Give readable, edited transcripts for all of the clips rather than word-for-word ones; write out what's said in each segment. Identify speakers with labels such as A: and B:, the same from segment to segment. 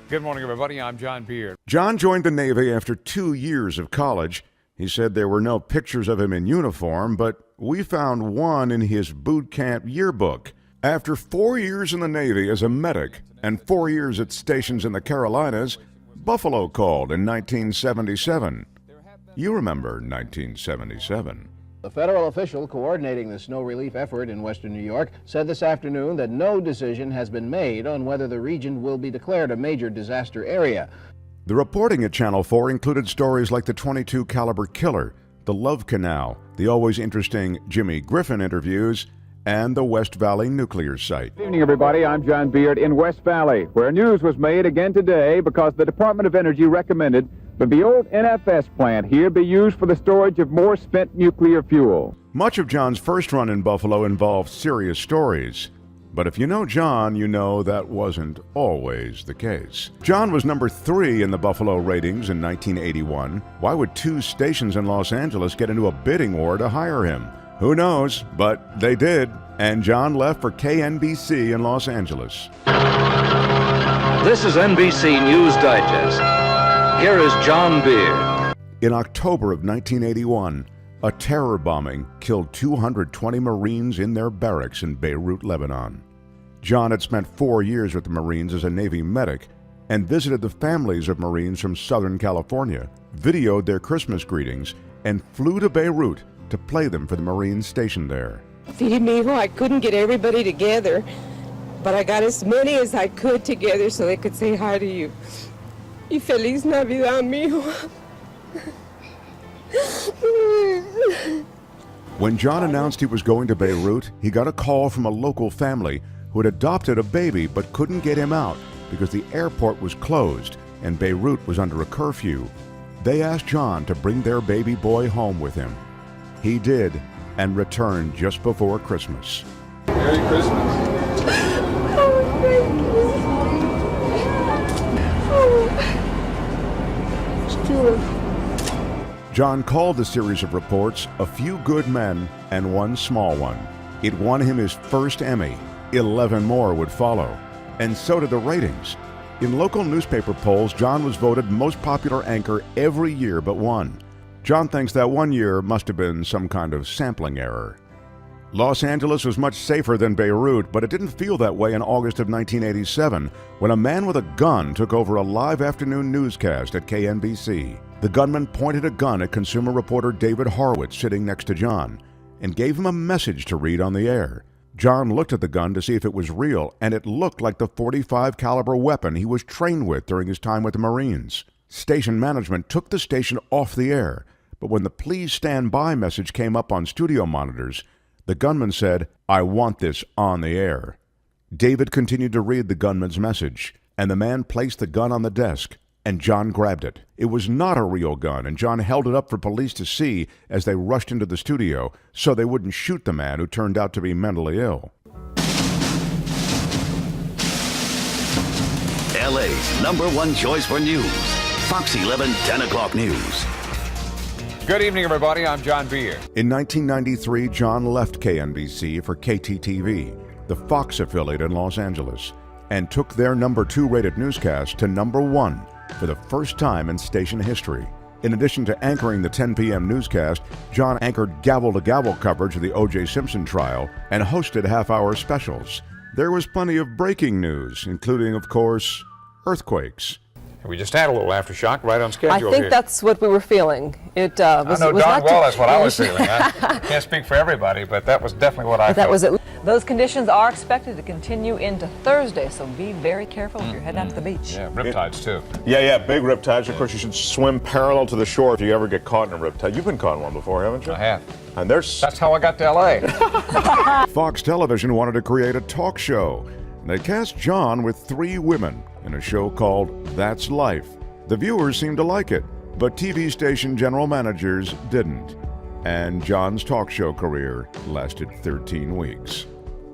A: Good morning, everybody. I'm John Beard.
B: John joined the Navy after 2 years of college. He said there were no pictures of him in uniform, but we found one in his boot camp yearbook. After 4 years in the Navy as a medic and 4 years at stations in the Carolinas, Buffalo called in 1977. You remember 1977.
C: The federal official coordinating the snow relief effort in western New York said this afternoon that no decision has been made on whether the region will be declared a major disaster area.
B: The reporting at Channel 4 included stories like the .22 caliber killer, the Love Canal, the always interesting Jimmy Griffin interviews, and the West Valley nuclear site.
D: Good evening, everybody. I'm John Beard in West Valley, where news was made again today because the Department of Energy recommended that the old NFS plant here be used for the storage of more spent nuclear fuel.
B: Much of John's first run in Buffalo involved serious stories. But if you know John, you know that wasn't always the case. John was number 3 in the Buffalo ratings in 1981. Why would 2 stations in Los Angeles get into a bidding war to hire him? Who knows, but they did, and John left for KNBC in Los Angeles.
E: This is NBC News Digest. Here is John Beard.
B: In October of 1981, a terror bombing killed 220 Marines in their barracks in Beirut, Lebanon. John had spent 4 years with the Marines as a Navy medic and visited the families of Marines from Southern California, videoed their Christmas greetings, and flew to Beirut to play them for the Marines stationed there.
F: Sí, mijo, I couldn't get everybody together, but I got as many as I could together so they could say hi to you. Y feliz Navidad, mijo.
B: When John announced he was going to Beirut, he got a call from a local family who had adopted a baby but couldn't get him out because the airport was closed and Beirut was under a curfew. They asked John to bring their baby boy home with him. He did, and returned just before Christmas.
A: Merry Christmas.
F: Oh, thank you.
B: John called the series of reports A Few Good Men and One Small One. It won him his first Emmy. 11 more would follow. And so did the ratings. In local newspaper polls, John was voted most popular anchor every year but one. John thinks that 1 year must have been some kind of sampling error. Los Angeles was much safer than Beirut, but it didn't feel that way in August of 1987 when a man with a gun took over a live afternoon newscast at KNBC. The gunman pointed a gun at consumer reporter David Horowitz sitting next to John and gave him a message to read on the air. John looked at the gun to see if it was real, and it looked like the .45 caliber weapon he was trained with during his time with the Marines. Station management took the station off the air, but when the "please stand by" message came up on studio monitors, the gunman said, "I want this on the air." David continued to read the gunman's message, and the man placed the gun on the desk, and John grabbed it. It was not a real gun, and John held it up for police to see as they rushed into the studio so they wouldn't shoot the man who turned out to be mentally ill.
G: LA's #1 choice for news. Fox 11, 10 o'clock news.
A: Good evening, everybody. I'm John Beard.
B: In 1993, John left KNBC for KTTV, the Fox affiliate in Los Angeles, and took their #2 rated newscast to #1 for the first time in station history. In addition to anchoring the 10 p.m. newscast, John anchored gavel-to-gavel coverage of the O.J. Simpson trial and hosted half-hour specials. There was plenty of breaking news, including, of course, earthquakes.
A: We just had a little aftershock right on schedule
H: I think
A: here.
H: that's what we were feeling. It
A: I
H: was.
A: know
H: it was
A: darn
H: not
A: well
H: too-
A: that's what I was feeling. I can't speak for everybody, but that was definitely what I
H: That
A: felt.
H: was it.
I: Those conditions are expected to continue into Thursday, so be very careful if you're heading out to the beach.
A: Yeah, riptides too.
J: Yeah, big riptides. Of course, you should swim parallel to the shore if you ever get caught in a riptide. You've been caught in one before, haven't you?
A: I have.
J: And there's...
A: That's how I got to L.A.
B: Fox Television wanted to create a talk show. They cast John with 3 women in a show called That's Life. The viewers seemed to like it, but TV station general managers didn't. And John's talk show career lasted 13 weeks.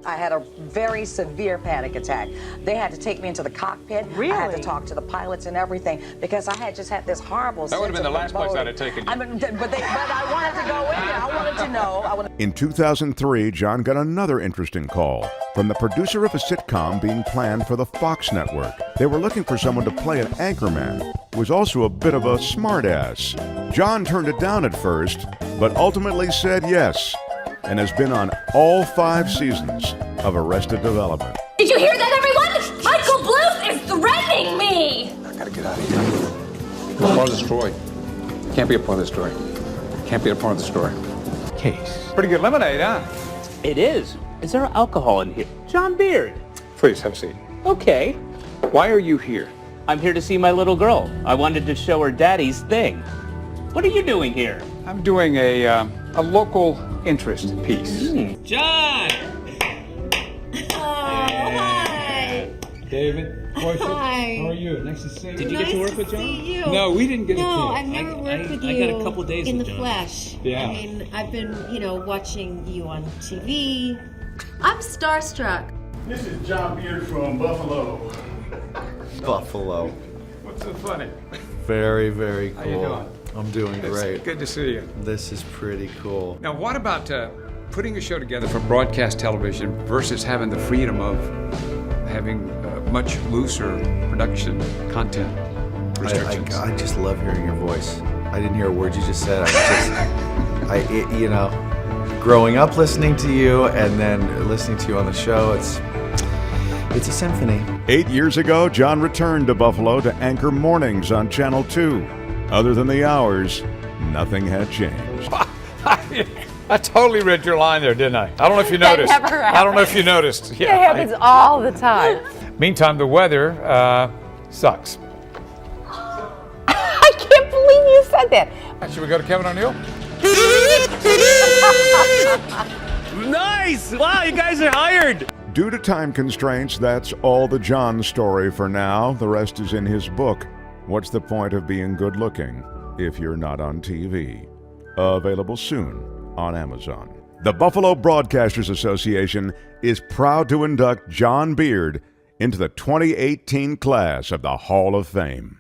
K: I had a very severe panic attack. They had to take me into the cockpit.
I: Really?
K: I had to talk to the pilots and everything because I had just had this horrible
A: That would have been the last place I'd have taken you.
K: I mean, but I wanted to go in there. I wanted to know.
B: In 2003, John got another interesting call from the producer of a sitcom being planned for the Fox network. They were looking for someone to play an anchorman who was also a bit of a smartass. John turned it down at first, but ultimately said yes, and has been on all 5 seasons of Arrested Development.
L: Did you hear that, everyone? Michael Bluth is threatening me!
A: I gotta get out of here. Part of the story. Can't be a part of the story. Can't be a part of the story.
M: Case.
D: Pretty good lemonade, huh?
M: It is. Is there alcohol in here? John Beard.
A: Please, have a seat.
M: Okay.
A: Why are you here?
M: I'm here to see my little girl. I wanted to show her daddy's thing. What are you doing here?
D: I'm doing a local interest piece.
M: John!
L: Hi.
N: David,
L: Hi.
N: how are you? Nice to see you.
M: Did you get to work with John?
L: See you.
N: No, we didn't get a chance.
L: No, I've never worked with you
M: I got a couple days
L: in
M: with
L: the
M: John.
L: flesh.
N: Yeah.
L: I mean, I've been, watching you on TV. I'm starstruck.
O: This is John Beard from Buffalo.
N: Buffalo.
D: What's so funny?
N: Very, very cool.
D: How you doing?
N: I'm doing great.
D: Good to see you.
N: This is pretty cool.
D: Now, what about putting a show together for broadcast television versus having the freedom of having much looser production content restrictions?
N: I just love hearing your voice. I didn't hear a word you just said. Growing up listening to you and then listening to you on the show, it's a symphony.
B: 8 years ago, John returned to Buffalo to anchor mornings on Channel 2. Other than the hours, nothing had changed.
A: I totally read your line there, didn't I? I don't know if you noticed.
I: That never
A: I don't know if you noticed.
I: It happens all the time.
A: Meantime, the weather sucks.
I: I can't believe you said that.
A: Should we go to Kevin O'Neill?
M: Nice! Wow, you guys are hired!
B: Due to time constraints, that's all the John story for now. The rest is in his book, What's the Point of Being Good Looking If You're Not on TV? Available soon on Amazon. The Buffalo Broadcasters Association is proud to induct John Beard into the 2018 class of the Hall of Fame.